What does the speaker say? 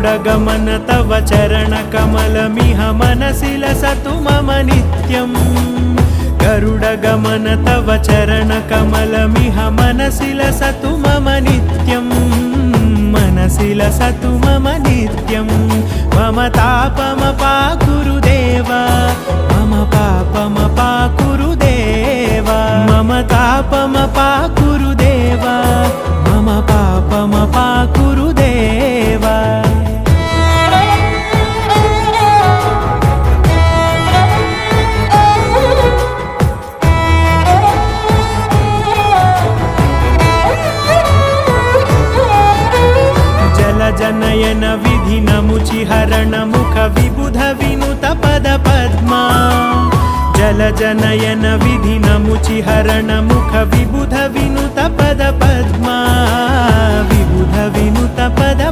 गरुडगमन तव चरणकमलमिह मनसि लसतु मम नित्यम् गरुडगमन तव चरणकमलमिह मनसि लसतु मम नित्यम् मनसि लसतु मम नित्यं मम तापमपाकुरु देव मम पापमपाकुरु देव मम तापमपाकुरु देव मम पापमपाकुरु देव जनयन विधि नमुचिहरण मुख विबुध विनुत पद पद्मा जल जनयन विधि नमुचिहरण मुख विबुध विनुत पद पद्मा विबुध विनुत पद